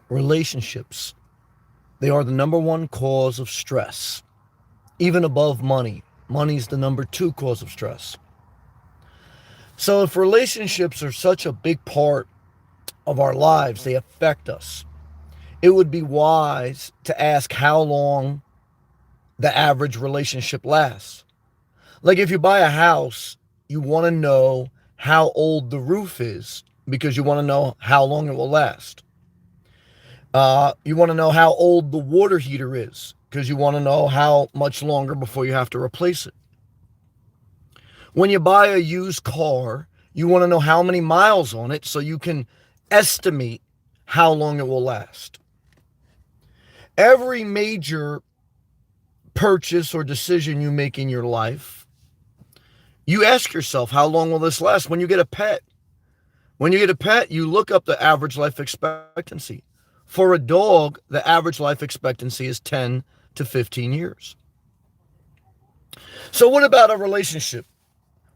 Relationships, they are the number one cause of stress, even above money. Money's the number two cause of stress. So if relationships are such a big part of our lives, they affect us, it would be wise to ask how long the average relationship lasts. Like if you buy a house, you want to know how old the roof is because you want to know how long it will last. You want to know how old the water heater is because you want to know how much longer before you have to replace it. When you buy a used car, you want to know how many miles on it so you can estimate how long it will last. Every major purchase or decision you make in your life, you ask yourself, how long will this last? When you get a pet, you look up the average life expectancy. For a dog, the average life expectancy is 10 to 15 years. So, what about a relationship?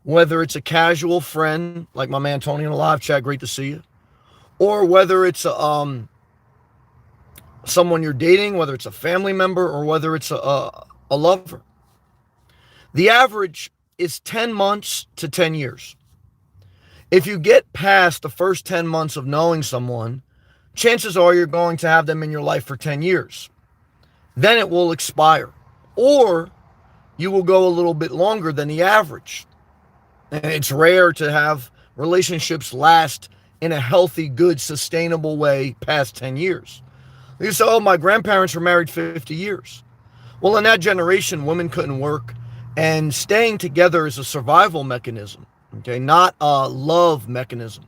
Whether it's a casual friend, like my man Tony in a live chat, great to see you, or whether it's someone you're dating, whether it's a family member, or whether it's a lover. The average is 10 months to 10 years. If you get past the first 10 months of knowing someone, chances are you're going to have them in your life for 10 years. Then it will expire. Or you will go a little bit longer than the average. And it's rare to have relationships last in a healthy, good, sustainable way past 10 years. You say, oh, my grandparents were married 50 years. Well, in that generation, women couldn't work, and staying together is a survival mechanism, okay, not a love mechanism.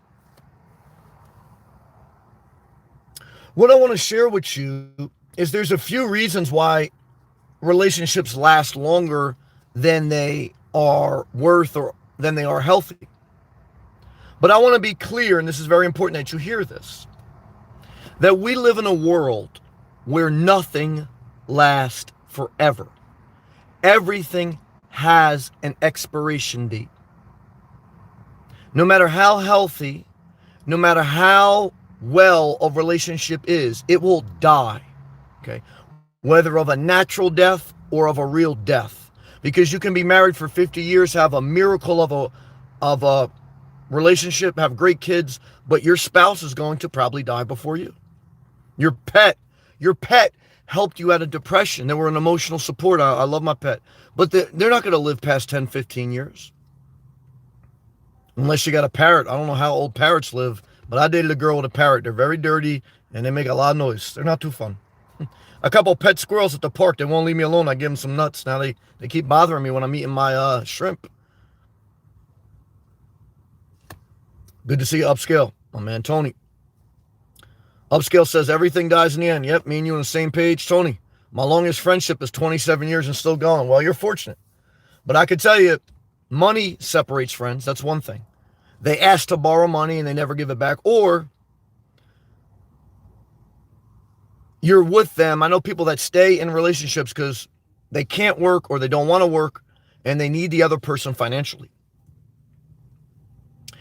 What I want to share with you is there's a few reasons why relationships last longer than they are worth or than they are healthy. But I want to be clear, and this is very important that you hear this, that we live in a world where nothing lasts forever. Everything has an expiration date. No matter how healthy, no matter how well a relationship is, it will die. Okay? Whether of a natural death or of a real death. Because you can be married for 50 years, have a miracle of a relationship, have great kids, but your spouse is going to probably die before you. Your pet helped you out of depression. They were an emotional support. I love my pet. But they're not going to live past 10, 15 years. Unless you got a parrot. I don't know how old parrots live, but I dated a girl with a parrot. They're very dirty, and they make a lot of noise. They're not too fun. A couple pet squirrels at the park. They won't leave me alone. I give them some nuts. Now they keep bothering me when I'm eating my shrimp. Good to see you, Upscale. My man, Tony. Upscale says everything dies in the end. Yep, me and you on the same page. Tony, my longest friendship is 27 years and still going. Well, you're fortunate. But I could tell you, money separates friends. That's one thing. They ask to borrow money and they never give it back. Or you're with them. I know people that stay in relationships because they can't work or they don't want to work and they need the other person financially.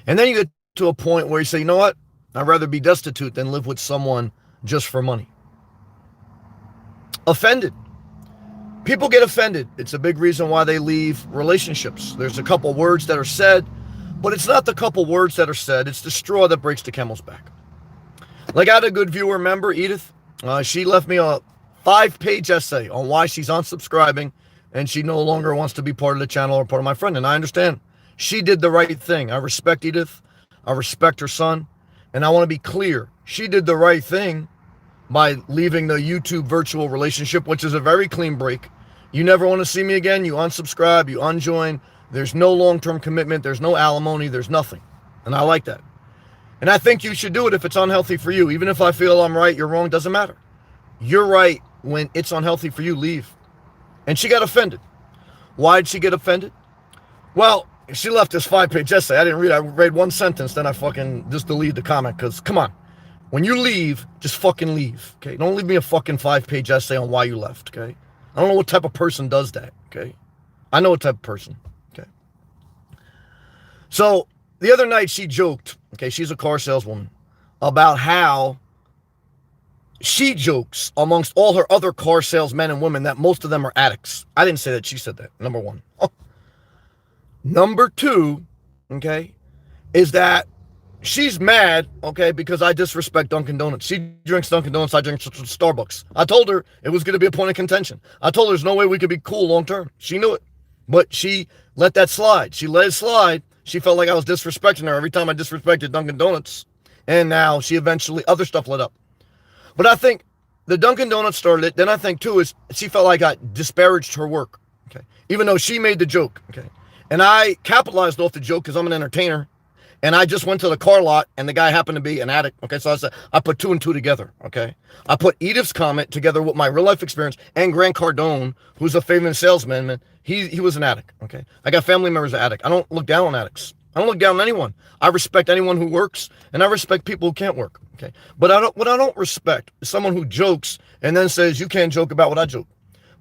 And then you get to a point where you say, you know what? I'd rather be destitute than live with someone just for money. Offended. People get offended. It's a big reason why they leave relationships. There's a couple words that are said, but it's not the couple words that are said. It's the straw that breaks the camel's back. Like I had a good viewer member, Edith. She left me a 5-page essay on why she's unsubscribing and she no longer wants to be part of the channel or part of my friend. And I understand. She did the right thing. I respect Edith. I respect her son. And I want to be clear. She did the right thing by leaving the YouTube virtual relationship, which is a very clean break. You never want to see me again. You unsubscribe. You unjoin. There's no long-term commitment. There's no alimony. There's nothing. And I like that. And I think you should do it if it's unhealthy for you. Even if I feel I'm right, you're wrong, doesn't matter. You're right. When it's unhealthy for you, leave. And she got offended. Why did she get offended? Well, she left this 5-page essay. I didn't read it. I read one sentence, then I fucking just deleted the comment. Because, come on. When you leave, just fucking leave. Okay? Don't leave me a fucking 5-page essay on why you left. Okay? I don't know what type of person does that. Okay? I know what type of person. Okay? So, the other night she joked, okay, she's a car saleswoman, about how she jokes amongst all her other car salesmen and women that most of them are addicts. I didn't say that. She said that. Number one. Oh. Number two, okay, is that she's mad, okay, because I disrespect Dunkin' Donuts. She drinks Dunkin' Donuts, I drink Starbucks. I told her it was going to be a point of contention. I told her there's no way we could be cool long term. She knew it, but she let that slide. She let it slide. She felt like I was disrespecting her every time I disrespected Dunkin' Donuts. And now she eventually, other stuff lit up. But I think the Dunkin' Donuts started it. Then I think, too, is she felt like I disparaged her work, okay, even though she made the joke, okay. And I capitalized off the joke because I'm an entertainer. And I just went to the car lot, and the guy happened to be an addict. Okay, so I put two and two together. Okay, I put Edith's comment together with my real life experience, and Grant Cardone, who's a famous salesman. Man, he was an addict. Okay, I got family members of addict. I don't look down on addicts. I don't look down on anyone. I respect anyone who works, and I respect people who can't work. Okay, but what I don't respect is someone who jokes and then says you can't joke about what I joke.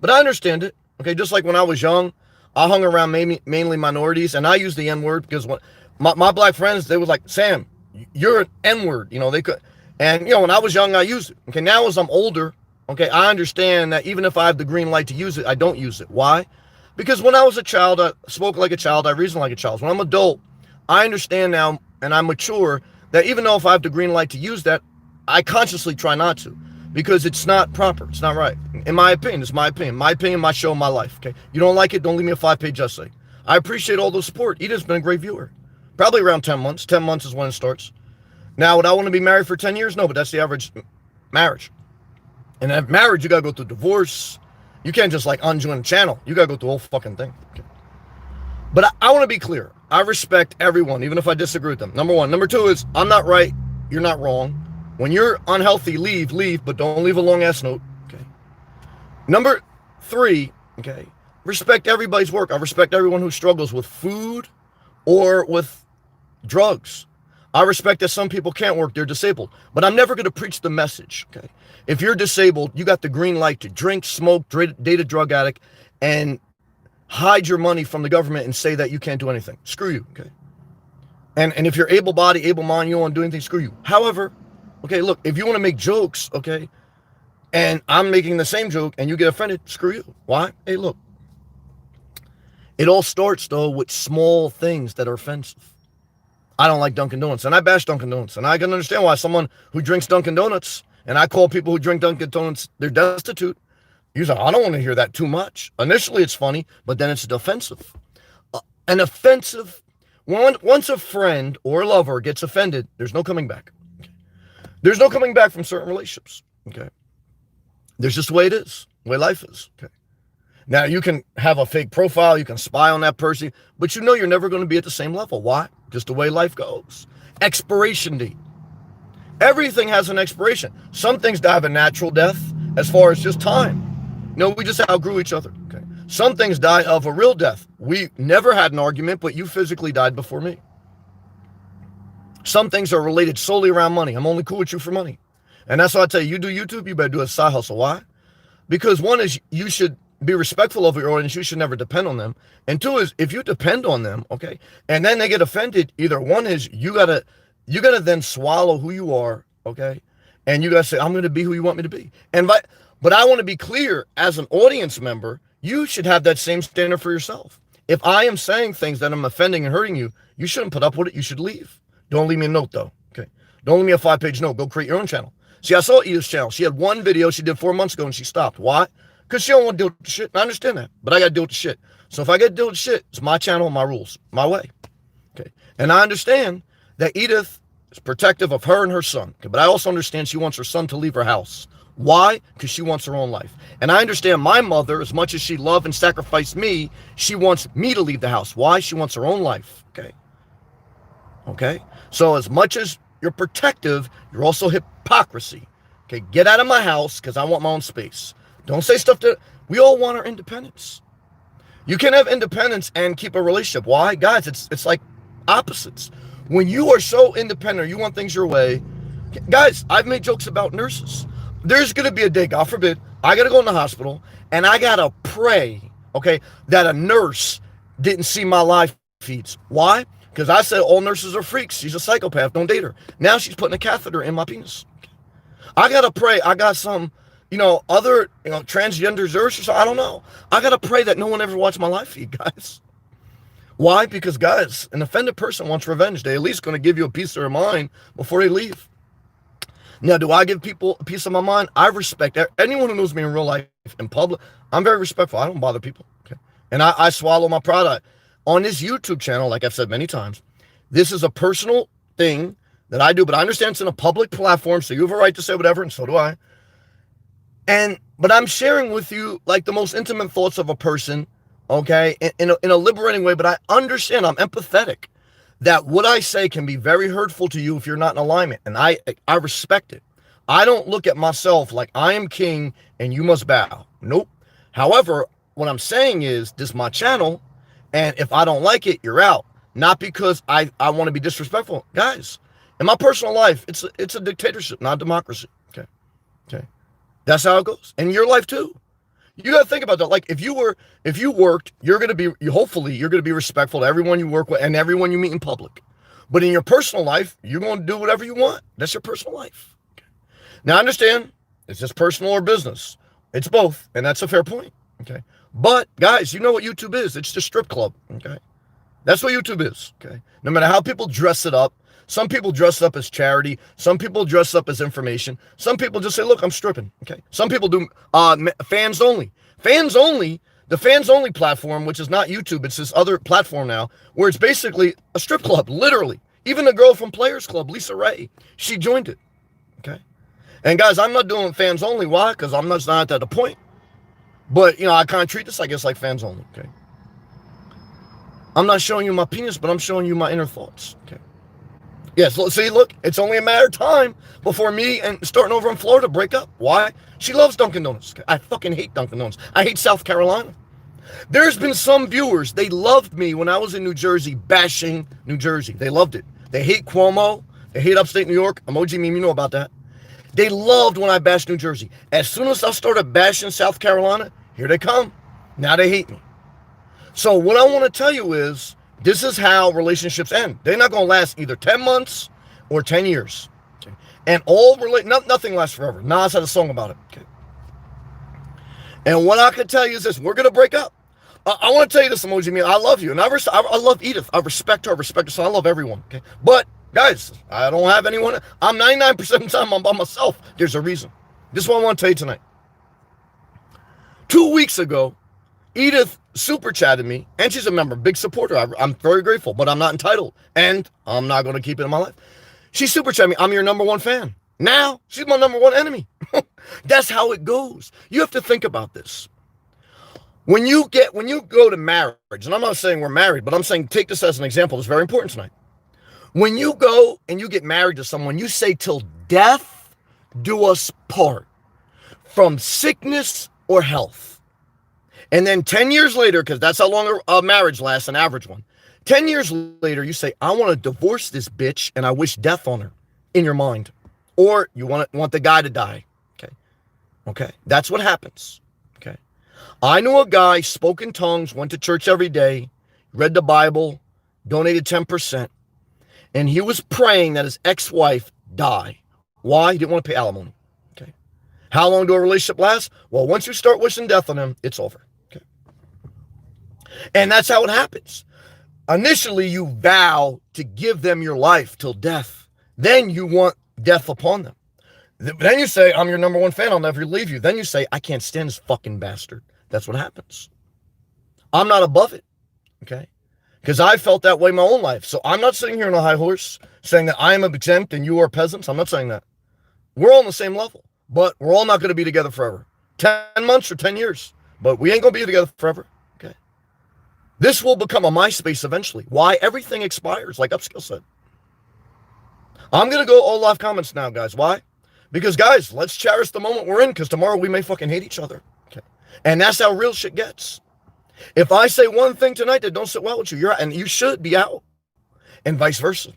But I understand it. Okay, just like when I was young, I hung around mainly minorities, and I used the N word because when my black friends, they were like, Sam, you're an N-word. You know, they could. And, you know, when I was young, I used it. Okay, now as I'm older, okay, I understand that even if I have the green light to use it, I don't use it. Why? Because when I was a child, I spoke like a child. I reasoned like a child. When I'm adult, I understand now, and I'm mature, that even though if I have the green light to use that, I consciously try not to. Because it's not proper. It's not right. In my opinion, it's my opinion. My opinion, my show, my life. Okay, you don't like it, don't leave me a 5-page essay. I appreciate all the support. Edith's been a great viewer. Probably around 10 months. 10 months is when it starts. Now, would I want to be married for 10 years? No, but that's the average marriage. And that marriage, you got to go through divorce. You can't just like unjoin the channel. You got to go through the whole fucking thing. Okay. But I want to be clear. I respect everyone, even if I disagree with them. Number one. Number two is I'm not right. You're not wrong. When you're unhealthy, leave, but don't leave a long ass note. Okay. Number three, okay, respect everybody's work. I respect everyone who struggles with food or with drugs. I respect that some people can't work, they're disabled. But I'm never going to preach the message, okay? If you're disabled, you got the green light to drink, smoke, date a drug addict, and hide your money from the government and say that you can't do anything. Screw you, okay? And if you're able-bodied, able-minded, you don't want to do anything, screw you. However, okay, look, if you want to make jokes, okay, and I'm making the same joke and you get offended, screw you. Why? Hey, look. It all starts, though, with small things that are offensive. I don't like Dunkin' Donuts, and I bash Dunkin' Donuts, and I can understand why someone who drinks Dunkin' Donuts, and I call people who drink Dunkin' Donuts, they're destitute. You say, I don't want to hear that too much. Initially, it's funny, but then it's offensive. An offensive, once a friend or a lover gets offended, there's no coming back. Okay? There's no coming back from certain relationships, okay? There's just the way it is, the way life is, okay? Now, you can have a fake profile, you can spy on that person, but you know you're never going to be at the same level. Why? Just the way life goes. Expiration date. Everything has an expiration. Some things die of a natural death as far as just time. You know, we just outgrew each other. Okay. Some things die of a real death. We never had an argument, but you physically died before me. Some things are related solely around money. I'm only cool with you for money. And that's why I tell you, you do YouTube, you better do a side hustle. Why? Because one is you should be respectful of your audience. You should never depend on them. And two is if you depend on them, okay, and then they get offended, either one is you gotta then swallow who you are, okay, and you gotta say I'm gonna be who you want me to be. But I want to be clear as an audience member, you should have that same standard for yourself. If I am saying things that I'm offending and hurting you, you shouldn't put up with it. You should leave. Don't leave me a note though. Okay, don't leave me a 5-page note. Go create your own channel. See, I saw Edith's channel. She had one video she did 4 months ago and she stopped. Why? Because she don't want to deal with the shit. I understand that. But I got to deal with the shit. So if I got to deal with the shit, it's my channel, my rules, my way. Okay. And I understand that Edith is protective of her and her son. Okay? But I also understand she wants her son to leave her house. Why? Because she wants her own life. And I understand my mother, as much as she loved and sacrificed me, she wants me to leave the house. Why? She wants her own life. Okay. Okay. So as much as you're protective, you're also hypocrisy. Okay. Get out of my house because I want my own space. Don't say stuff that we all want our independence. You can have independence and keep a relationship. Why? Guys, it's like opposites. When you are so independent, you want things your way. Guys, I've made jokes about nurses. There's going to be a day, God forbid, I got to go in the hospital and I got to pray, okay, that a nurse didn't see my live feeds. Why? Because I said all nurses are freaks. She's a psychopath. Don't date her. Now she's putting a catheter in my penis. I got to pray. I got some, other, transgenders or so. I don't know. I got to pray that no one ever watched my live feed, guys. Why? Because, guys, an offended person wants revenge. They at least going to give you a piece of their mind before they leave. Now, do I give people a piece of my mind? I respect anyone who knows me in real life, in public. I'm very respectful. I don't bother people. Okay. And I swallow my pride. On this YouTube channel, like I've said many times, this is a personal thing that I do, but I understand it's in a public platform, so you have a right to say whatever, and so do I. But I'm sharing with you like the most intimate thoughts of a person, okay, in a liberating way. But I understand, I'm empathetic, that what I say can be very hurtful to you if you're not in alignment, and I respect it. I don't look at myself like I am king and you must bow. Nope. However, what I'm saying is this is my channel, and if I don't like it, you're out. Not because I want to be disrespectful, guys. In my personal life, it's a dictatorship, not a democracy. Okay. That's how it goes. In your life too. You got to think about that. Like if you worked, hopefully you're going to be respectful to everyone you work with and everyone you meet in public. But in your personal life, you're going to do whatever you want. That's your personal life. Okay. Now I understand it's just personal or business. It's both, and that's a fair point. Okay. But guys, you know what YouTube is? It's the strip club. Okay. That's what YouTube is. Okay. No matter how people dress it up. Some people dress up as charity. Some people dress up as information. Some people just say, look, I'm stripping. Okay. Some people do fans only. Fans only, the fans only platform, which is not YouTube, it's this other platform now, where it's basically a strip club, literally. Even the girl from Players Club, Lisa Ray, she joined it. Okay. And guys, I'm not doing fans only. Why? Because I'm not at the point. But, I kind of treat this, I guess, like fans only. Okay. I'm not showing you my penis, but I'm showing you my inner thoughts. Okay. Yes, see, look, it's only a matter of time before me and starting over in Florida break up. Why? She loves Dunkin' Donuts. I fucking hate Dunkin' Donuts. I hate South Carolina. There's been some viewers, they loved me when I was in New Jersey bashing New Jersey. They loved it. They hate Cuomo. They hate upstate New York. Emoji meme, you know about that. They loved when I bashed New Jersey. As soon as I started bashing South Carolina, here they come. Now they hate me. So what I want to tell you is, this is how relationships end. They're not going to last either 10 months or 10 years. Okay. And nothing lasts forever. Nas had a song about it. Okay. And what I can tell you is this. We're going to break up. I want to tell you this, Emoji Man. I love you. And I love Edith. I respect her. So I love everyone. Okay. But, guys, I don't have anyone. I'm 99% of the time I'm by myself. There's a reason. This is what I want to tell you tonight. 2 weeks ago, Edith super chatted me, and she's a member, big supporter. I'm very grateful, but I'm not entitled, and I'm not going to keep it in my life. She super chatted me. I'm your number one fan. Now she's my number one enemy. That's how it goes. You have to think about this. When you go to marriage, and I'm not saying we're married, but I'm saying take this as an example. It's very important tonight. When you go and you get married to someone, you say till death do us part, from sickness or health. And then 10 years later, because that's how long a marriage lasts, an average one. 10 years later, you say, I want to divorce this bitch and I wish death on her in your mind. Or you want the guy to die. Okay. That's what happens. Okay. I knew a guy, spoke in tongues, went to church every day, read the Bible, donated 10%. And he was praying that his ex-wife die. Why? He didn't want to pay alimony. Okay. How long do a relationship last? Well, once you start wishing death on him, it's over. And that's how it happens. Initially, you vow to give them your life till death. Then you want death upon them. Then you say, I'm your number one fan. I'll never leave you. Then you say, I can't stand this fucking bastard. That's what happens. I'm not above it. Okay. Because I felt that way my own life. So I'm not sitting here on a high horse saying that I am exempt and you are peasants. I'm not saying that. We're all on the same level, but we're all not going to be together forever. 10 months or 10 years, but we ain't going to be together forever. This will become a MySpace eventually. Why? Everything expires, like Upskill said. I'm going to go all live comments now, guys. Why? Because, guys, let's cherish the moment we're in, because tomorrow we may fucking hate each other. Okay. And that's how real shit gets. If I say one thing tonight that don't sit well with you, you're out, and you should be out, and vice versa.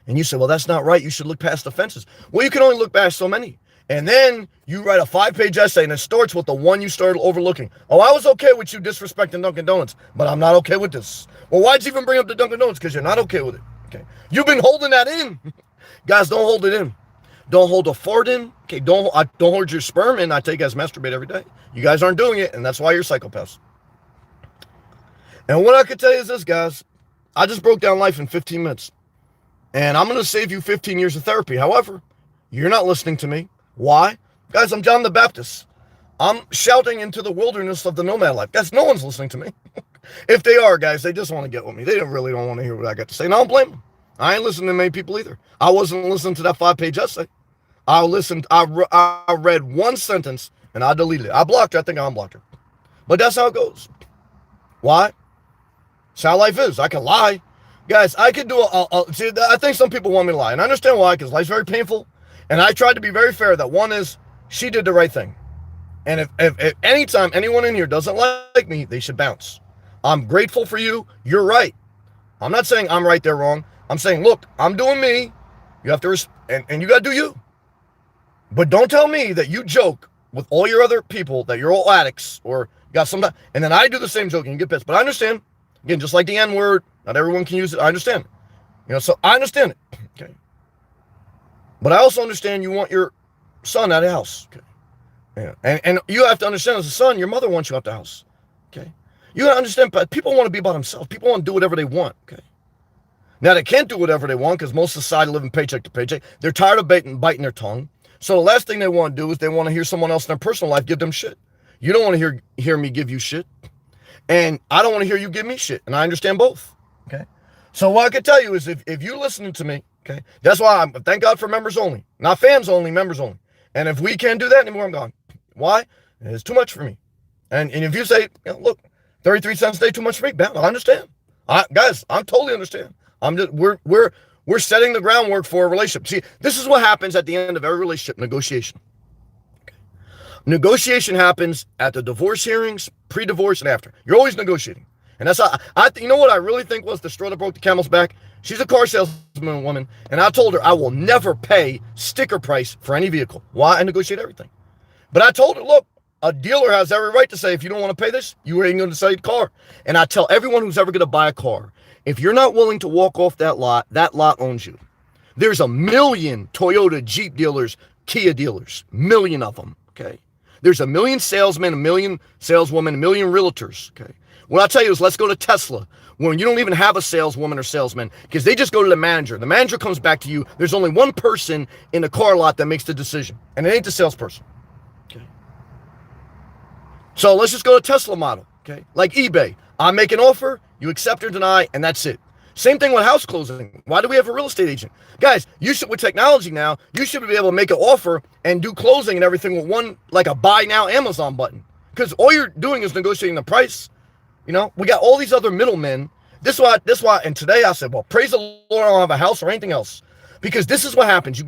And you say, well, that's not right. You should look past offenses. Well, you can only look past so many. And then you write a 5-page essay, and it starts with the one you started overlooking. Oh, I was okay with you disrespecting Dunkin' Donuts, but I'm not okay with this. Well, why'd you even bring up the Dunkin' Donuts? Because you're not okay with it. Okay. You've been holding that in. Guys, don't hold it in. Don't hold a fart in. Okay, don't hold your sperm in. I take as masturbate every day. You guys aren't doing it, and that's why you're psychopaths. And what I could tell you is this, guys. I just broke down life in 15 minutes. And I'm going to save you 15 years of therapy. However, you're not listening to me. Why? Guys, I'm John the Baptist. I'm shouting into the wilderness of the nomad life. Guys, no one's listening to me. If they are, guys, they just want to get with me. They really don't want to hear what I got to say. And I don't blame them. I ain't listening to many people either. I wasn't listening to that 5-page essay. I read one sentence and I deleted it. I blocked her. I think I unblocked her. But that's how it goes. Why? It's how life is. I can lie. Guys, I could do see, I think some people want me to lie. And I understand why, because life's very painful. And I tried to be very fair that one is, she did the right thing. And if anytime anyone in here doesn't like me, they should bounce. I'm grateful for you. You're right. I'm not saying I'm right, they're wrong. I'm saying, look, I'm doing me. You have to, and you got to do you. But don't tell me that you joke with all your other people that you're all addicts or got some, and then I do the same joke and you get pissed. But I understand. Again, just like the N-word, not everyone can use it. I understand. So I understand it. Okay. But I also understand you want your son out of the house. Okay. Yeah. And you have to understand as a son, your mother wants you out the house. Okay. You gotta understand, but people want to be by themselves. People want to do whatever they want. Okay. Now they can't do whatever they want because most society living paycheck to paycheck. They're tired of biting their tongue. So the last thing they want to do is they want to hear someone else in their personal life give them shit. You don't want to hear me give you shit. And I don't want to hear you give me shit. And I understand both. Okay. So what I can tell you is if you're listening to me, okay, that's why thank God for members only. Not fans only, members only. And if we can't do that anymore, I'm gone. Why? It's too much for me. And if you say, look, 33 cents a day too much for me, I understand. Guys, I'm totally understand. We're setting the groundwork for a relationship. See, this is what happens at the end of every relationship, negotiation. Okay. Negotiation happens at the divorce hearings, pre-divorce, and after. You're always negotiating. And that's how you know what I really think was the straw that broke the camel's back? She's a car salesman woman, and I told her I will never pay sticker price for any vehicle. Why? I negotiate everything. But I told her, look, a dealer has every right to say, if you don't want to pay this, you ain't going to sell your car. And I tell everyone who's ever going to buy a car, if you're not willing to walk off that lot owns you. There's 1 million Toyota, Jeep dealers, Kia dealers, million of them, okay? There's 1 million salesmen, 1 million saleswomen, 1 million realtors, okay? What I'll tell you is let's go to Tesla, when you don't even have a saleswoman or salesman, because they just go to the manager. The manager comes back to you. There's only one person in the car lot that makes the decision, and it ain't the salesperson. Okay. So let's just go to Tesla model, okay? Like eBay. I make an offer, you accept or deny, and that's it. Same thing with house closing. Why do we have a real estate agent? Guys, you should, with technology now, you should be able to make an offer and do closing and everything with one, like a buy now Amazon button. Because all you're doing is negotiating the price. We got all these other middlemen. This why, and today I said, well, praise the Lord, I don't have a house or anything else. Because this is what happens.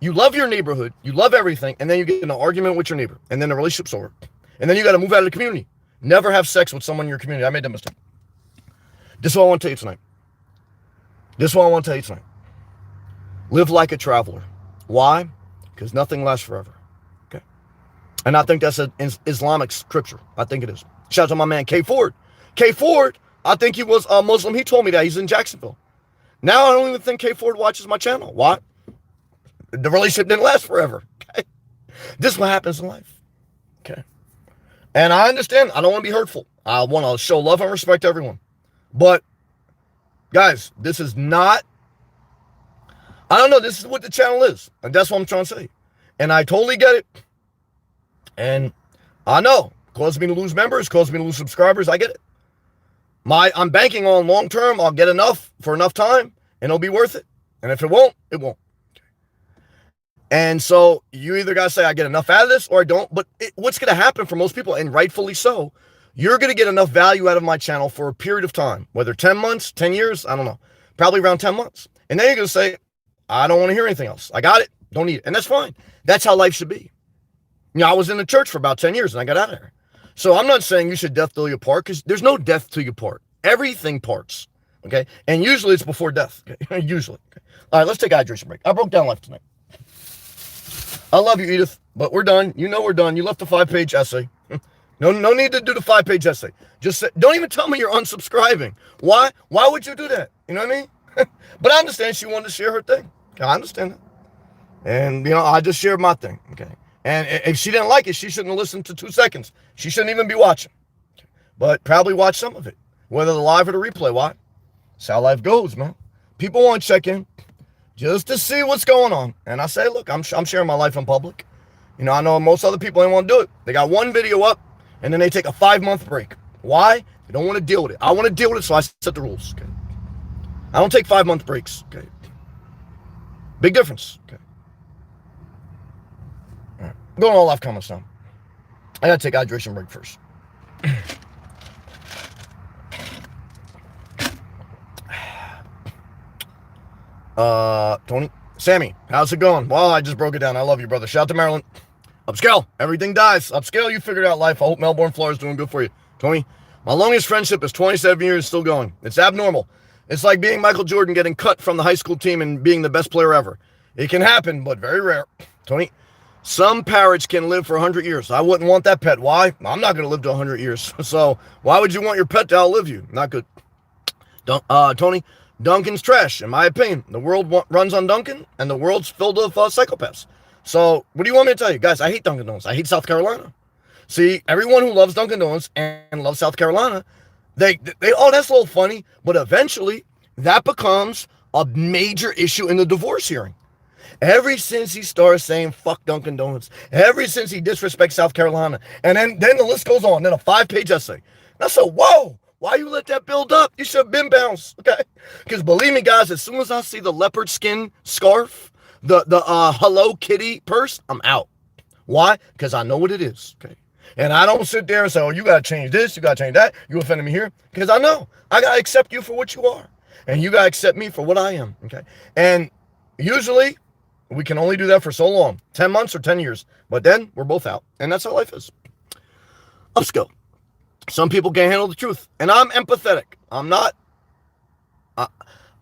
You love your neighborhood, you love everything, and then you get in an argument with your neighbor, and then the relationship's over. And then you got to move out of the community. Never have sex with someone in your community. I made that mistake. This is what I want to tell you tonight. Live like a traveler. Why? Because nothing lasts forever. Okay. And I think that's an Islamic scripture. I think it is. Shout out to my man, K Ford. K Ford, I think he was a Muslim. He told me that. He's in Jacksonville. Now I don't even think K Ford watches my channel. Why? The relationship didn't last forever. Okay. This is what happens in life. Okay. And I understand. I don't want to be hurtful. I want to show love and respect to everyone. But, guys, this is not, I don't know, this is what the channel is. And that's what I'm trying to say. And I totally get it. And I know, it caused me to lose members, caused me to lose subscribers. I get it. I'm banking on long term, I'll get enough for enough time, and it'll be worth it. And if it won't, it won't. And so you either got to say, I get enough out of this or I don't. But what's going to happen for most people, and rightfully so, you're going to get enough value out of my channel for a period of time, whether 10 months, 10 years, I don't know, probably around 10 months. And then you're going to say, I don't want to hear anything else. I got it. Don't need it. And that's fine. That's how life should be. I was in the church for about 10 years and I got out of there. So I'm not saying you should death till you part, because there's no death till you part. Everything parts. Okay. And usually it's before death. Okay? Usually. Okay. All right. Let's take a hydration break. I broke down life tonight. I love you, Edith, but we're done. We're done. You left a 5-page essay. No need to do the 5-page essay. Just say, don't even tell me you're unsubscribing. Why? Why would you do that? You know what I mean? But I understand she wanted to share her thing. I understand that. And, I just shared my thing, okay? And if she didn't like it, she shouldn't have listened to 2 seconds. She shouldn't even be watching. But probably watch some of it, whether the live or the replay. Why? That's how life goes, man. People want to check in just to see what's going on. And I say, look, I'm sharing my life in public. I know most other people ain't want to do it. They got one video up, and then they take a 5-month break. Why? They don't want to deal with it. I want to deal with it, so I set the rules, okay? I don't take 5-month breaks, okay? Big difference, okay? All right. Going all live comments now. I got to take hydration break first. Tony, Sammy, how's it going? Well, I just broke it down. I love you, brother. Shout out to Maryland. Upscale, everything dies. Upscale, you figured out life. I hope Melbourne, Florida's doing good for you. Tony, my longest friendship is 27 years, still going. It's abnormal. It's like being Michael Jordan getting cut from the high school team and being the best player ever. It can happen, but very rare. Tony, some parrots can live for 100 years. I wouldn't want that pet. Why? I'm not going to live to 100 years. So why would you want your pet to outlive you? Not good. Tony, Duncan's trash, in my opinion. The world runs on Duncan, and the world's filled with psychopaths. So, what do you want me to tell you? Guys, I hate Dunkin' Donuts. I hate South Carolina. See, everyone who loves Dunkin' Donuts and loves South Carolina, they that's a little funny, but eventually, that becomes a major issue in the divorce hearing. Ever since he started saying, fuck Dunkin' Donuts, ever since he disrespects South Carolina, and then the list goes on, then a 5-page essay. And I said, whoa! Why you let that build up? You should have been bounced, okay? Because believe me, guys, as soon as I see the leopard skin scarf, the Hello Kitty purse, I'm out. Why? Because I know what it is, okay? And I don't sit there and say, oh, you got to change this, you got to change that, you offended me here. Because I know. I got to accept you for what you are. And you got to accept me for what I am, okay? And usually, we can only do that for so long, 10 months or 10 years. But then, we're both out. And that's how life is. Upskill. Some people can't handle the truth, and I'm empathetic. I'm not.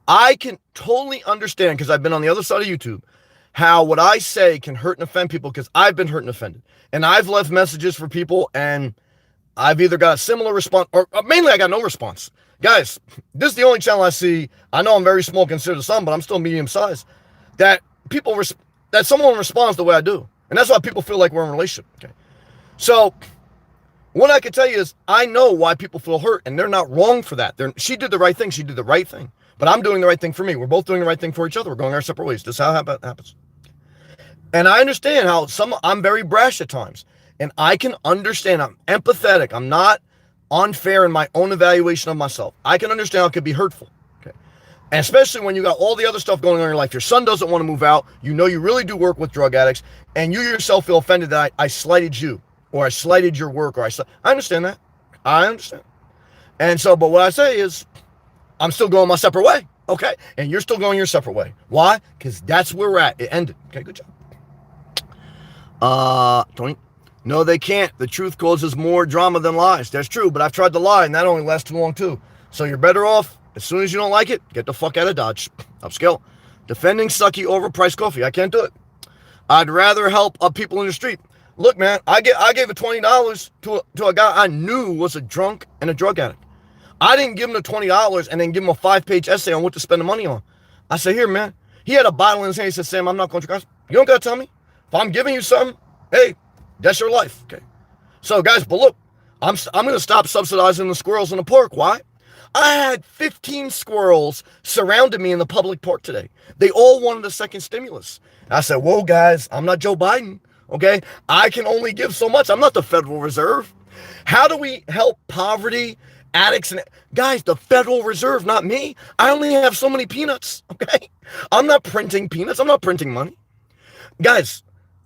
I can totally understand, because I've been on the other side of YouTube, how what I say can hurt and offend people, because I've been hurt and offended. And I've left messages for people, and I've either got a similar response, or mainly I got no response. Guys, this is the only channel I see. I know I'm very small considered to some, but I'm still medium size. That someone responds the way I do. And that's why people feel like we're in a relationship. Okay. So, what I can tell you is I know why people feel hurt, and they're not wrong for that. She did the right thing. She did the right thing. But I'm doing the right thing for me. We're both doing the right thing for each other. We're going our separate ways. This is how it happens. And I understand how I'm very brash at times. And I can understand. I'm empathetic. I'm not unfair in my own evaluation of myself. I can understand how it could be hurtful. Okay. And especially when you got all the other stuff going on in your life. Your son doesn't want to move out. You know you really do work with drug addicts. And you yourself feel offended that I slighted you. Or I slighted your work, or I understand that. I understand. And so, but what I say is, I'm still going my separate way, okay? And you're still going your separate way. Why? Because that's where we're at. It ended. Okay, good job. Tony, no, they can't. The truth causes more drama than lies. That's true, but I've tried to lie, and that only lasts too long, too. So you're better off, as soon as you don't like it, get the fuck out of Dodge. Upscale. Defending sucky overpriced coffee. I can't do it. I'd rather help people in the street. Look, man, I gave a $20 to a guy I knew was a drunk and a drug addict. I didn't give him the $20 and then give him a 5-page essay on what to spend the money on. I said, here, man. He had a bottle in his hand. He said, Sam, I'm not going to drink. You don't got to tell me. If I'm giving you something, hey, that's your life. Okay. So, guys, but look, I'm going to stop subsidizing the squirrels in the park. Why? I had 15 squirrels surrounding me in the public park today. They all wanted a second stimulus. I said, whoa, guys, I'm not Joe Biden. Okay, I can only give so much. I'm not the Federal Reserve. How do we help poverty, addicts, and guys, the Federal Reserve, not me. I only have so many peanuts. Okay, I'm not printing peanuts. I'm not printing money. Guys,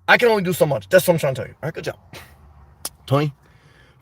I can only do so much. That's what I'm trying to tell you. All right, good job. Tony,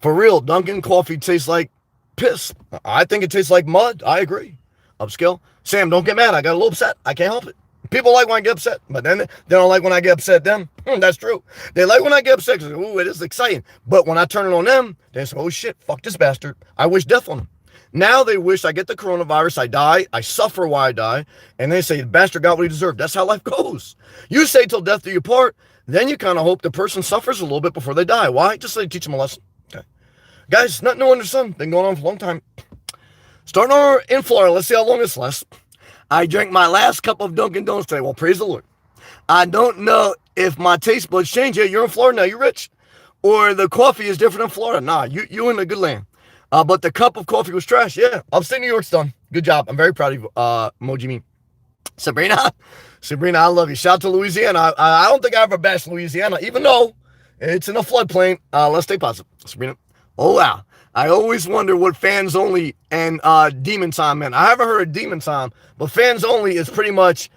for real, Dunkin' coffee tastes like piss. I think it tastes like mud. I agree. Upscale. Sam, don't get mad. I got a little upset. I can't help it. People like when I get upset, but then they don't like when I get upset at them. That's true. They like when I get upset because, ooh, it is exciting. But when I turn it on them, they say, oh, shit, fuck this bastard. I wish death on him. Now they wish I get the coronavirus, I die, I suffer while I die, and they say the bastard got what he deserved. That's how life goes. You say till death do you part, then you kind of hope the person suffers a little bit before they die. Why? Just so you teach them a lesson. Okay. Guys, nothing new under the sun. Been going on for a long time. Starting over in Florida. Let's see how long this lasts. I drank my last cup of Dunkin' Donuts today. Well, praise the Lord. I don't know if my taste buds change. Yeah, you're in Florida now. You're rich. Or the coffee is different in Florida. Nah, you in a good land. But the cup of coffee was trash. Yeah, upstate New York's done. Good job. I'm very proud of you, Moji Me. Sabrina, I love you. Shout out to Louisiana. I don't think I ever bashed Louisiana, even though it's in a floodplain. Let's stay positive. Sabrina. Oh, wow. I always wonder what fans only and demon time meant. I haven't heard of demon time, but fans only is pretty much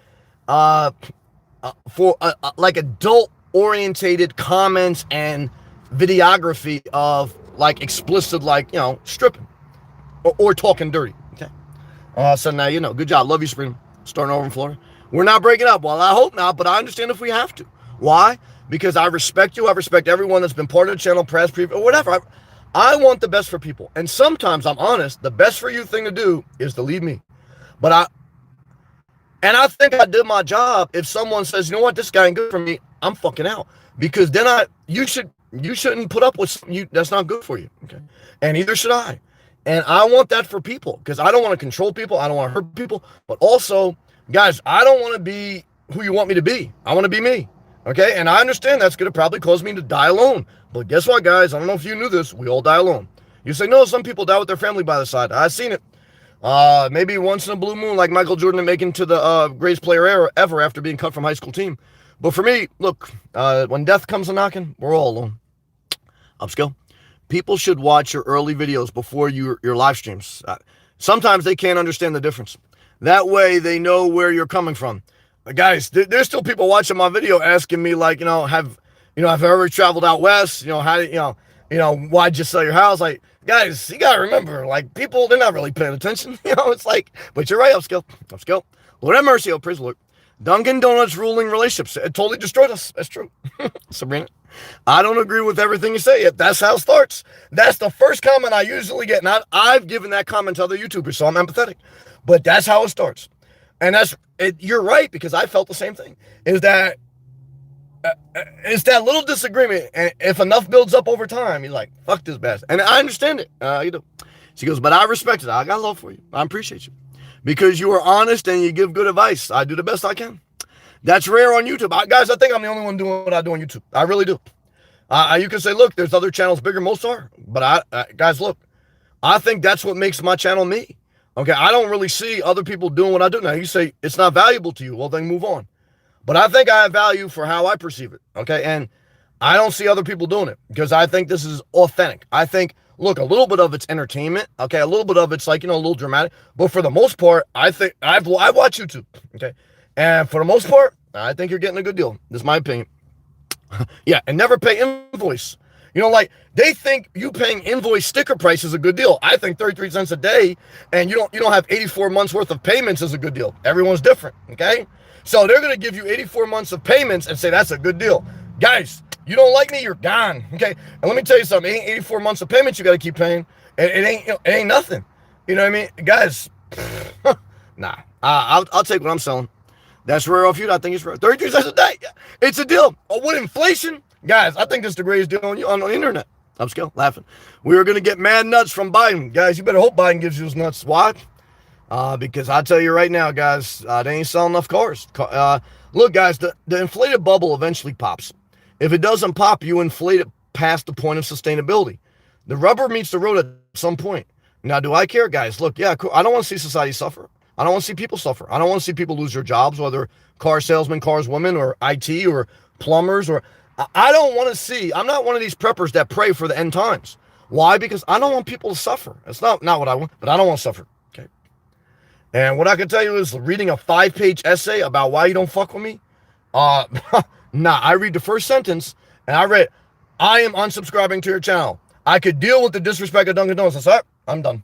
for like adult orientated comments and videography of like explicit, like, you know, stripping or talking dirty. Okay. So now you know. Good job. Love you, Sabrina. Starting over in Florida. We're not breaking up. Well, I hope not, but I understand if we have to. Why? Because I respect you. I respect everyone that's been part of the channel, press, preview, or whatever. I want the best for people. And sometimes, I'm honest, the best for you thing to do is to leave me. But I think I did my job. If someone says, you know what, this guy ain't good for me, I'm fucking out. Because then you shouldn't put up with something that's not good for you. Okay. And neither should I. And I want that for people, because I don't want to control people. I don't want to hurt people. But also, guys, I don't want to be who you want me to be. I want to be me. Okay? And I understand that's going to probably cause me to die alone. But guess what, guys? I don't know if you knew this. We all die alone. You say, no, some people die with their family by the side. I've seen it. Maybe once in a blue moon, like Michael Jordan making to the greatest player ever after being cut from high school team. But for me, look, when death comes a knocking, we're all alone. Upskill. People should watch your early videos before your live streams. Sometimes they can't understand the difference. That way they know where you're coming from. Guys, there's still people watching my video asking me, like, have I ever traveled out west? How did, why'd you sell your house? Like, guys, you got to remember, like, people, they're not really paying attention. It's like, but you're right, upskill. Lord have mercy, praise the Lord. Dunkin' Donuts ruling relationships. It totally destroyed us. That's true. Sabrina. I don't agree with everything you say. That's how it starts. That's the first comment I usually get. And I've given that comment to other YouTubers, so I'm empathetic. But that's how it starts. And you're right, because I felt the same thing. Is that it's that little disagreement, and if enough builds up over time, you're like, fuck this bastard. And I understand it. She goes, but I respect it. I got love for you. I appreciate you. Because you are honest and you give good advice. I do the best I can. That's rare on YouTube. Guys, I think I'm the only one doing what I do on YouTube. I really do. You can say, look, there's other channels bigger, most are. But guys, look, I think that's what makes my channel me. Okay, I don't really see other people doing what I do. Now, you say it's not valuable to you. Well, then move on. But I think I have value for how I perceive it. Okay, and I don't see other people doing it because I think this is authentic. I think, look, a little bit of it's entertainment. Okay, a little bit of it's like, a little dramatic. But for the most part, I think I watch YouTube. Okay. And for the most part, I think you're getting a good deal. This is my opinion. Yeah, and never pay invoice. Like they think you paying invoice sticker price is a good deal. I think 33 cents a day and you don't have 84 months worth of payments is a good deal. Everyone's different, okay? So they're going to give you 84 months of payments and say that's a good deal. Guys, you don't like me, you're gone, okay? And let me tell you something. It ain't 84 months of payments you got to keep paying. It ain't nothing. You know what I mean? Guys, nah. I'll take what I'm selling. That's rare off you. I think it's rare. 33 cents a day. It's a deal. Oh, with inflation, guys, I think this is the greatest deal on the internet. Upscale, laughing. We are going to get mad nuts from Biden. Guys, you better hope Biden gives you those nuts. Why? Because I tell you right now, guys, they ain't selling enough cars. Look, guys, the inflated bubble eventually pops. If it doesn't pop, you inflate it past the point of sustainability. The rubber meets the road at some point. Now, do I care? Guys, look, yeah, cool. I don't want to see society suffer. I don't want to see people suffer. I don't want to see people lose their jobs, whether car salesmen, cars, women, or IT, or plumbers, or I don't want to see. I'm not one of these preppers that pray for the end times. Why? Because I don't want people to suffer. It's not what I want, but I don't want to suffer. Okay. And what I can tell you is reading a 5-page essay about why you don't fuck with me. Nah, I read the first sentence and I read, I am unsubscribing to your channel. I could deal with the disrespect of Dunkin' Donuts. I said, I'm done.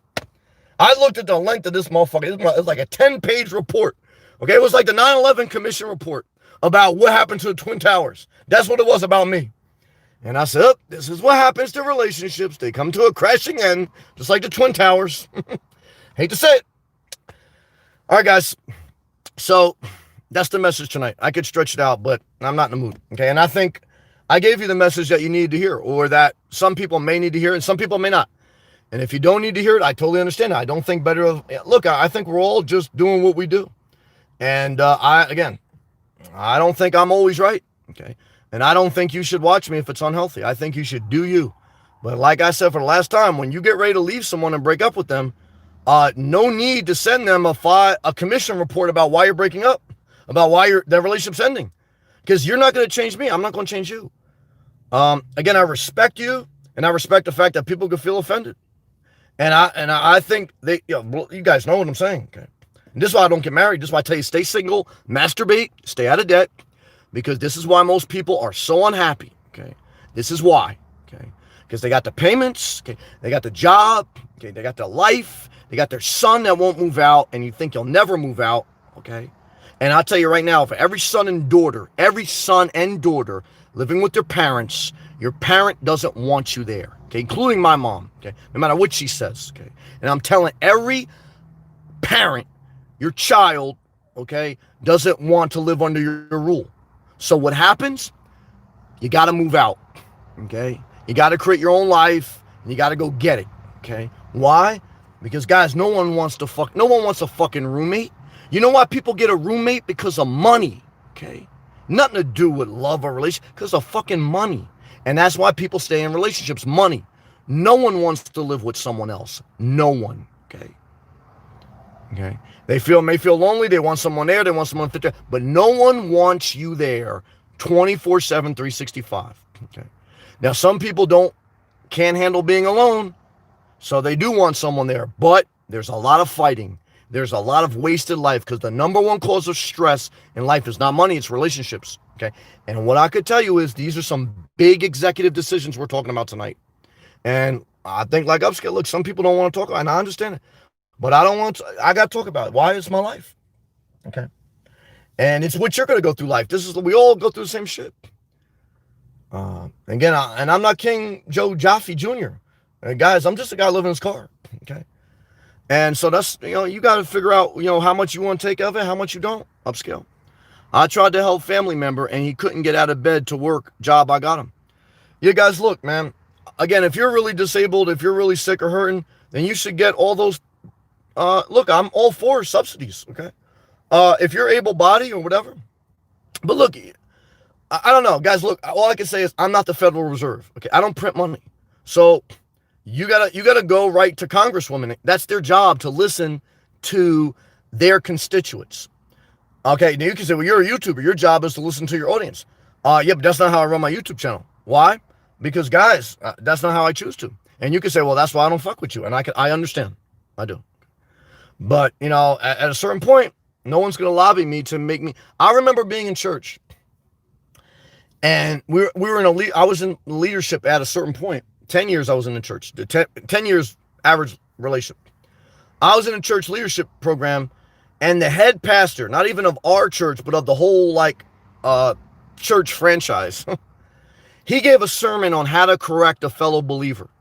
I looked at the length of this motherfucker. It was like a 10-page report. Okay, it was like the 9/11 Commission report about what happened to the Twin Towers. That's what it was about me. And I said, this is what happens to relationships. They come to a crashing end, just like the Twin Towers. Hate to say it. All right, guys. So that's the message tonight. I could stretch it out, but I'm not in the mood. Okay, and I think I gave you the message that you need to hear, or that some people may need to hear, and some people may not. And if you don't need to hear it, I totally understand. I don't think better of. Look, I think we're all just doing what we do. And again, I don't think I'm always right. Okay. And I don't think you should watch me if it's unhealthy. I think you should do you. But like I said for the last time, when you get ready to leave someone and break up with them, no need to send them a commission report about why you're breaking up, about why their relationship's ending. Because you're not going to change me. I'm not going to change you. Again, I respect you, and I respect the fact that people can feel offended. And I think you guys know what I'm saying. Okay. And this is why I don't get married. This is why I tell you, stay single, masturbate, stay out of debt, because this is why most people are so unhappy. Okay. This is why. Okay. Because they got the payments. Okay. They got the job. Okay. They got their life. They got their son that won't move out, and you think you'll never move out. Okay. And I'll tell you right now, for every son and daughter living with their parents, your parent doesn't want you there. Okay, including my mom. Okay, no matter what she says. Okay, and I'm telling every parent, your child, okay, doesn't want to live under your rule. So what happens? You got to move out. Okay, you got to create your own life, and you got to go get it. Okay, why? Because guys, no one wants a fucking roommate. You know why people get a roommate? Because of money. Okay, nothing to do with love or relation. Because of fucking money. And that's why people stay in relationships. Money. No one wants to live with someone else. No one. Okay. Okay. They may feel lonely. They want someone there. They want someone fit there. But no one wants you there 24/7, 365. Okay. Now, some people can't handle being alone. So they do want someone there. But there's a lot of fighting. There's a lot of wasted life, because the number one cause of stress in life is not money, it's relationships. Okay. And what I could tell you is these are some big executive decisions we're talking about tonight. And I think, like Upscale, look, some people don't want to talk about it, and I understand it. But I got to talk about it. Why? It's my life. Okay. And it's what you're going to go through life. We all go through the same shit. Again, I'm not King Joe Jaffe Jr. Guys, I'm just a guy living in his car. Okay. And so that's, you got to figure out, how much you want to take of it, how much you don't. Upscale. I tried to help a family member, and he couldn't get out of bed to work. Job, I got him. You guys, look, man. Again, if you're really disabled, if you're really sick or hurting, then you should get all those. Look, I'm all for subsidies. Okay. If you're able-bodied or whatever. But look, I don't know, guys. Look, all I can say is I'm not the Federal Reserve. Okay. I don't print money. So you gotta go right to Congresswomen. That's their job, to listen to their constituents. Okay, now you can say, well, you're a YouTuber. Your job is to listen to your audience. Yeah, but that's not how I run my YouTube channel. Why? Because, guys, that's not how I choose to. And you can say, well, that's why I don't fuck with you. And I understand. I do. But, at a certain point, no one's going to lobby me to make me. I remember being in church. And we were I was in leadership at a certain point. 10 years I was in the church. 10 years average relationship. I was in a church leadership program. And the head pastor, not even of our church, but of the whole, church franchise, he gave a sermon on how to correct a fellow believer.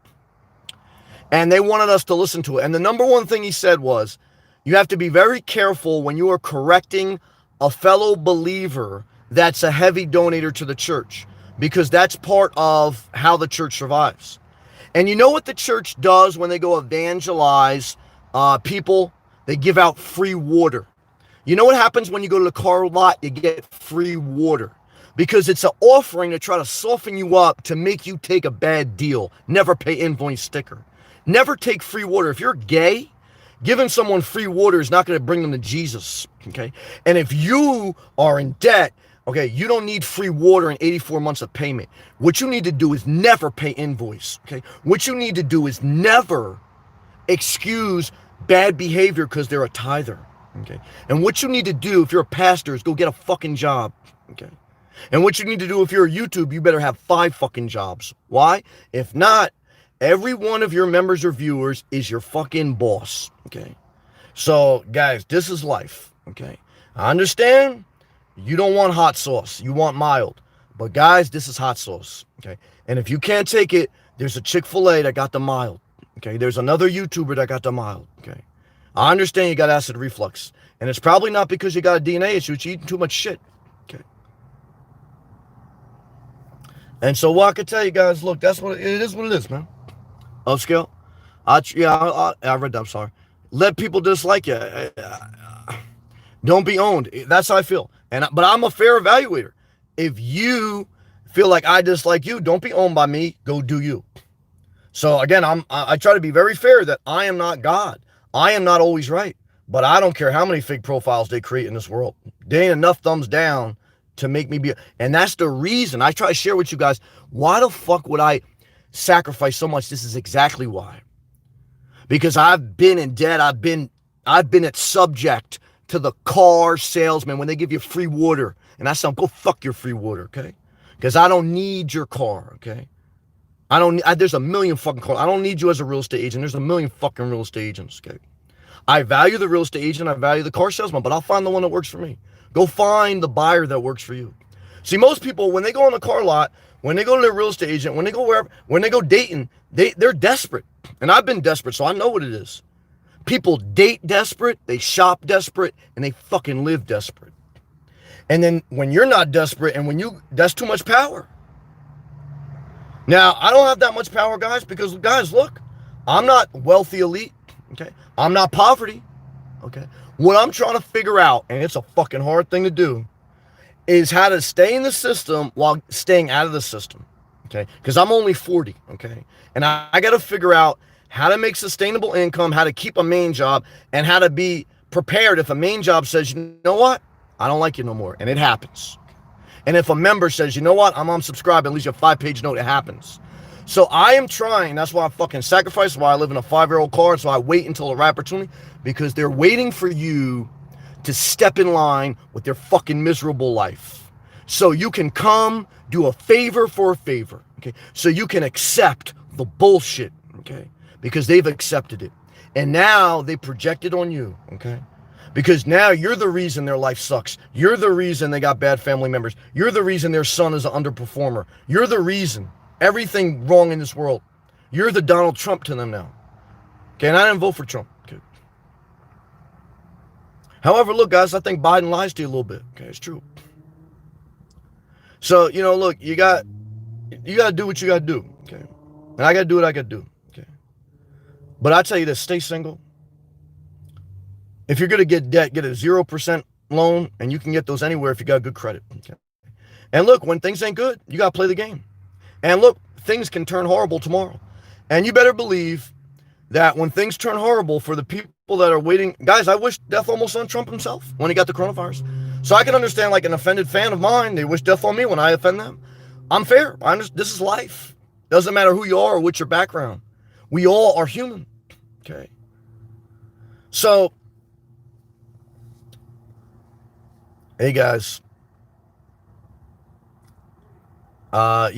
And they wanted us to listen to it. And the number one thing he said was, you have to be very careful when you are correcting a fellow believer that's a heavy donator to the church, because that's part of how the church survives. And you know what the church does when they go evangelize people? They give out free water. You know what happens when you go to the car lot? You get free water, because it's an offering to try to soften you up, to make you take a bad deal. Never pay invoice sticker. Never take free water. If you're gay, giving someone free water is not going to bring them to Jesus. Okay. And if you are in debt, okay, you don't need free water and 84 months of payment. What you need to do is never pay invoice. Okay. What you need to do is never excuse bad behavior because they're a tither. Okay. And what you need to do if you're a pastor is go get a fucking job. Okay. And what you need to do if you're a YouTube, you better have 5 fucking jobs. Why? If not, every one of your members or viewers is your fucking boss. Okay. So guys, this is life. Okay. I understand you don't want hot sauce. You want mild. But guys, this is hot sauce. Okay. And if you can't take it, there's a Chick-fil-A that got the mild. Okay, there's another YouTuber that got the mild. Okay, I understand you got acid reflux, and it's probably not because you got a DNA issue. It's eating too much shit. Okay, and so what I can tell you guys, look, that's what it is. What it is, man. Upscale. I read that. I'm sorry. Let people dislike you. Don't be owned. That's how I feel. But I'm a fair evaluator. If you feel like I dislike you, don't be owned by me. Go do you. So again, I try to be very fair that I am not God. I am not always right. But I don't care how many fake profiles they create in this world. There ain't enough thumbs down to make me be. And that's the reason I try to share with you guys. Why the fuck would I sacrifice so much? This is exactly why. Because I've been in debt. I've been at subject to the car salesman when they give you free water. And I tell them, go fuck your free water, okay? Because I don't need your car, okay? There's a million fucking cars. I don't need you as a real estate agent. There's a million fucking real estate agents, okay? I value the real estate agent. I value the car salesman, but I'll find the one that works for me. Go find the buyer that works for you. See, most people, when they go on the car lot, when they go to their real estate agent, when they go wherever, when they go dating, they're desperate. And I've been desperate, so I know what it is. People date desperate, they shop desperate, and they fucking live desperate. And then when you're not desperate and that's too much power. Now, I don't have that much power, guys, because, guys, look, I'm not wealthy elite, okay? I'm not poverty, okay? What I'm trying to figure out, and it's a fucking hard thing to do, is how to stay in the system while staying out of the system, okay? Because I'm only 40, okay? And I got to figure out how to make sustainable income, how to keep a main job, and how to be prepared if a main job says, you know what? I don't like you no more, and it happens. And if a member says, you know what, I'm unsubscribed, at least a 5-page note, it happens. So I am trying, that's why I fucking sacrifice, why I live in a 5-year-old car, so I wait until the right opportunity, because they're waiting for you to step in line with their fucking miserable life. So you can come, do a favor for a favor, okay? So you can accept the bullshit, okay? Because they've accepted it. And now they project it on you, okay? Because now you're the reason their life sucks. You're the reason they got bad family members. You're the reason their son is an underperformer. You're the reason everything wrong in this world. You're the Donald Trump to them now. Okay, and I didn't vote for Trump. Okay. However, look, guys, I think Biden lies to you a little bit. Okay, it's true. So, look, you got to do what you got to do. Okay. And I got to do what I got to do. Okay. But I tell you this, stay single. If you're going to get debt, get a 0% loan, and you can get those anywhere if you got good credit. Okay. And look, when things ain't good, you got to play the game. And look, things can turn horrible tomorrow. And you better believe that when things turn horrible for the people that are waiting, guys, I wish death almost on Trump himself when he got the coronavirus. So I can understand, like, an offended fan of mine, they wish death on me when I offend them. I'm fair. This is life. Doesn't matter who you are or what's your background. We all are human. Okay. So, hey guys, I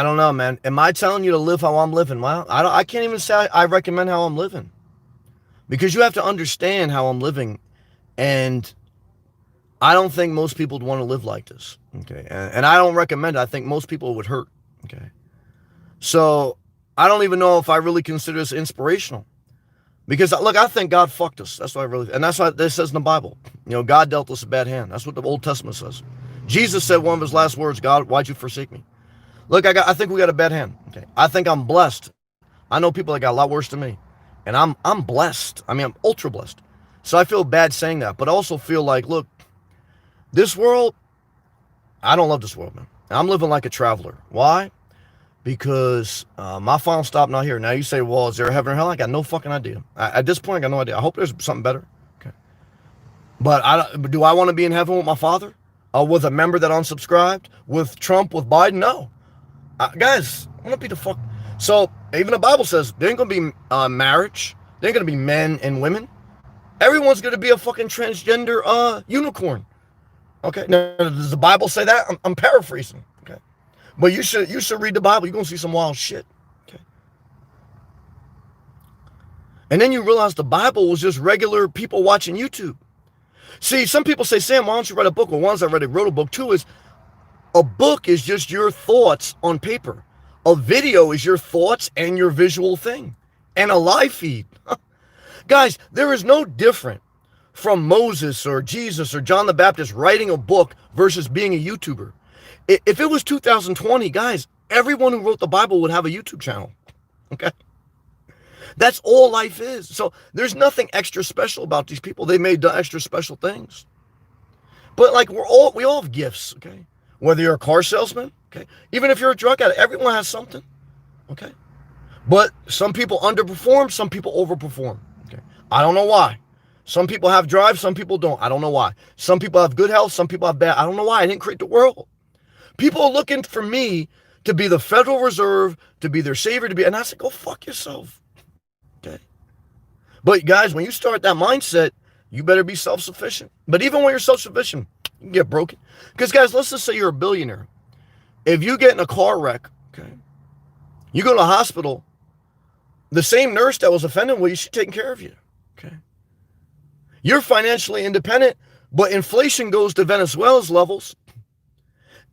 don't know, man. Am I telling you to live how I'm living? Well, I can't even say I recommend how I'm living, because you have to understand how I'm living, and I don't think most people would want to live like this. Okay, and I don't recommend it. I think most people would hurt. Okay, so I don't even know if I really consider this inspirational. Because, look, I think God fucked us. That's what I really, and that's what this says in the Bible. God dealt us a bad hand. That's what the Old Testament says. Jesus said one of his last words, God, why'd you forsake me? Look, I think we got a bad hand. Okay, I think I'm blessed. I know people that got a lot worse than me, and I'm blessed. I mean, I'm ultra blessed. So I feel bad saying that, but I also feel like, look, this world, I don't love this world, man. I'm living like a traveler. Why? Because my final stop not here. Now you say, well, is there a heaven or hell? I got no fucking idea. At this point, I got no idea. I hope there's something better. Okay. But do I want to be in heaven with my father? With a member that unsubscribed? With Trump? With Biden? No. Guys, I want to be the fuck. So even the Bible says there ain't going to be marriage. There ain't going to be men and women. Everyone's going to be a fucking transgender unicorn. Okay. Now, does the Bible say that? I'm paraphrasing. Okay. But you should read the Bible. You're going to see some wild shit. Okay. And then you realize the Bible was just regular people watching YouTube. See, some people say, Sam, why don't you write a book? Well, once I wrote a book. Two is, a book is just your thoughts on paper. A video is your thoughts and your visual thing. And a live feed. Guys, there is no different from Moses or Jesus or John the Baptist writing a book versus being a YouTuber. If it was 2020, guys, everyone who wrote the Bible would have a YouTube channel. Okay? That's all life is. So there's nothing extra special about these people. They may do extra special things. But like we all have gifts, okay? Whether you're a car salesman, okay? Even if you're a drug addict, everyone has something, okay? But some people underperform, some people overperform, okay? I don't know why. Some people have drive, some people don't. I don't know why. Some people have good health, some people have bad. I don't know why. I didn't create the world. People are looking for me to be the Federal Reserve, to be their savior, and I said, go fuck yourself, okay? But guys, when you start that mindset, you better be self-sufficient. But even when you're self-sufficient, you can get broken. Because guys, let's just say you're a billionaire. If you get in a car wreck, okay, you go to the hospital, the same nurse that was offended with you, she's taking care of you, okay? You're financially independent, but inflation goes to Venezuela's levels,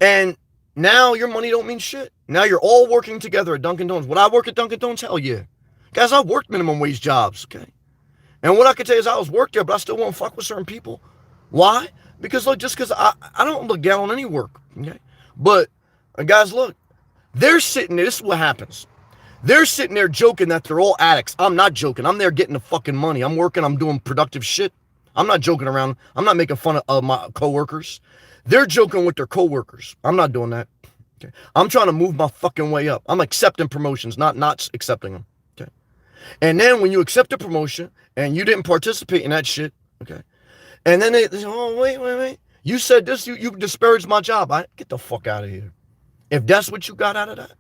and now your money don't mean shit. Now you're all working together at Dunkin' Donuts. Would I work at Dunkin' Donuts? Hell yeah. Guys, I worked minimum wage jobs, okay? And what I can tell you is I was worked there, but I still won't fuck with certain people. Why? Because look, just because I don't look down on any work, okay? But guys, look, they're sitting there. This is what happens. They're sitting there joking that they're all addicts. I'm not joking. I'm there getting the fucking money. I'm working. I'm doing productive shit. I'm not joking around. I'm not making fun of my coworkers. They're joking with their coworkers. I'm not doing that. Okay? I'm trying to move my fucking way up. I'm accepting promotions, not accepting them. Okay? And then when you accept a promotion and you didn't participate in that shit, okay? And then they say, oh, wait. You said this, you disparaged my job. Get the fuck out of here. If that's what you got out of that.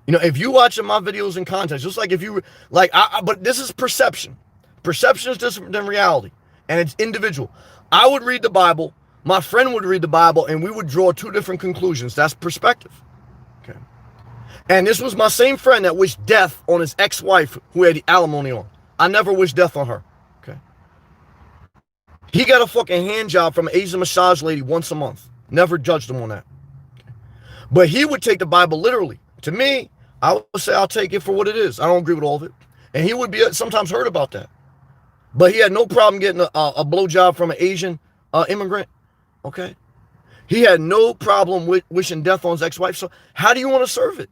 You know, if you watching my videos in context, just like if you, like, but this is perception. Perception is different than reality. And it's individual. I would read the Bible, my friend would read the Bible, and we would draw two different conclusions. That's perspective. Okay. And this was my same friend that wished death on his ex-wife who had the alimony on. I never wished death on her. Okay. He got a fucking hand job from an Asian massage lady once a month. Never judged him on that. Okay. But he would take the Bible literally. To me, I would say I'll take it for what it is. I don't agree with all of it. And he would be sometimes hurt about that. But he had no problem getting a blowjob from an Asian immigrant. Okay. He had no problem with wishing death on his ex-wife. So how do you want to serve it?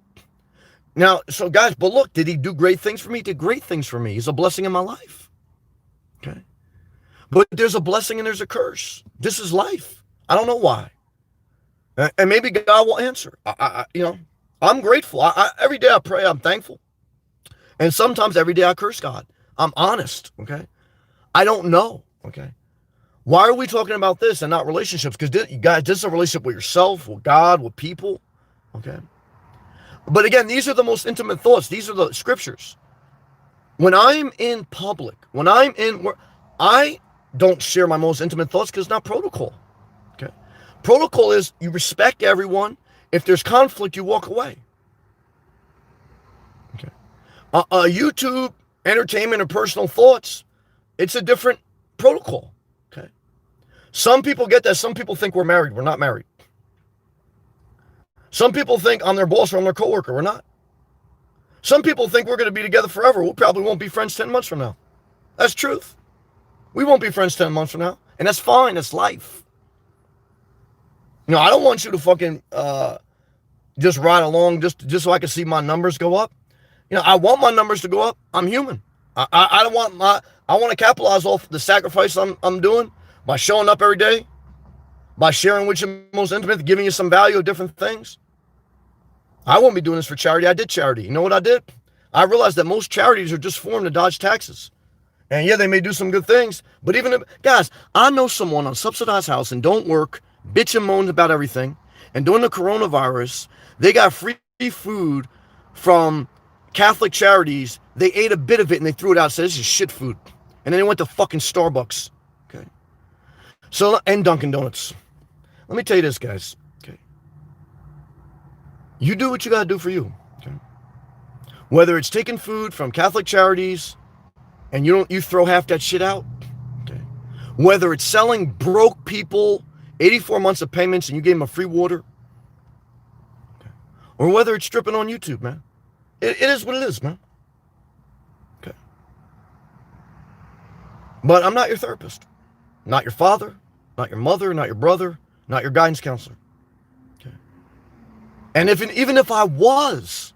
Now, so guys, but look, did he do great things for me? He did great things for me. He's a blessing in my life. Okay. But there's a blessing and there's a curse. This is life. I don't know why. And maybe God will answer. You know, I'm grateful. Every day I pray, I'm thankful. And sometimes every day I curse God. I'm honest. Okay. I don't know. Okay. Why are we talking about this and not relationships? Because you guys, this is a relationship with yourself, with God, with people. Okay. But again, these are the most intimate thoughts. These are the scriptures. When I'm in public, when I'm in where I don't share my most intimate thoughts because it's not protocol. Okay. Protocol is you respect everyone. If there's conflict, you walk away. Okay. YouTube, entertainment, and personal thoughts, it's a different protocol. Okay. Some people get that. Some people think we're married. We're not married. Some people think I'm their boss or I'm their coworker. We're not. Some people think we're going to be together forever. We probably won't be friends 10 months from now. That's truth. We won't be friends 10 months from now. And that's fine. That's life. You know, I don't want you to fucking just ride along just so I can see my numbers go up. You know, I want my numbers to go up. I'm human. I don't want I want to capitalize off the sacrifice I'm doing by showing up every day, by sharing with you most intimate, giving you some value of different things. I won't be doing this for charity. I did charity. You know what I did? I realized that most charities are just formed to dodge taxes. And yeah, they may do some good things, but even if, guys, I know someone on subsidized housing, don't work, bitch and moan about everything. And during the coronavirus, they got free food from Catholic charities. They ate a bit of it and they threw it out and said, this is shit food. And then they went to fucking Starbucks. Okay. So, and Dunkin' Donuts. Let me tell you this, guys. Okay. You do what you got to do for you. Okay. Whether it's taking food from Catholic charities and you throw half that shit out. Okay. Whether it's selling broke people 84 months of payments and you gave them a free water. Okay. Or whether it's stripping on YouTube, man. It is what it is, man. Okay. But I'm not your therapist. Not your father, not your mother, not your brother, not your guidance counselor. Okay. And even if I was,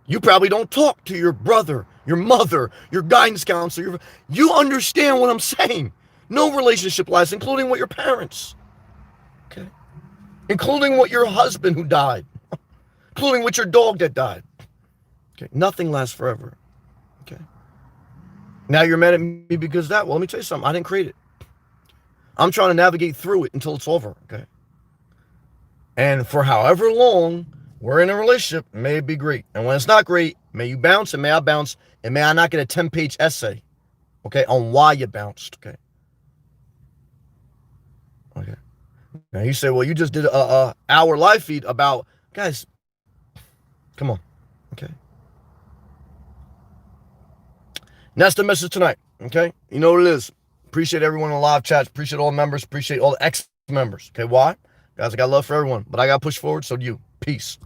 You probably don't talk to your brother, your mother, your guidance counselor. You understand what I'm saying. No relationship lasts, including with your parents. Okay? Including with your husband who died. Including with your dog that died. Okay? Nothing lasts forever. Okay? Now you're mad at me because of that. Well, let me tell you something. I didn't create it. I'm trying to navigate through it until it's over. Okay? And for however long we're in a relationship, may it be great. And when it's not great, may you bounce and may I bounce and may I not get a 10-page essay, okay, on why you bounced, okay? Okay. Now you say, well, you just did a hour live feed about, guys, come on, okay? And that's the message tonight, okay? You know what it is. Appreciate everyone in the live chats. Appreciate all the members. Appreciate all the ex-members, okay? Why? Guys, I got love for everyone, but I got to push forward, so do you. Peace.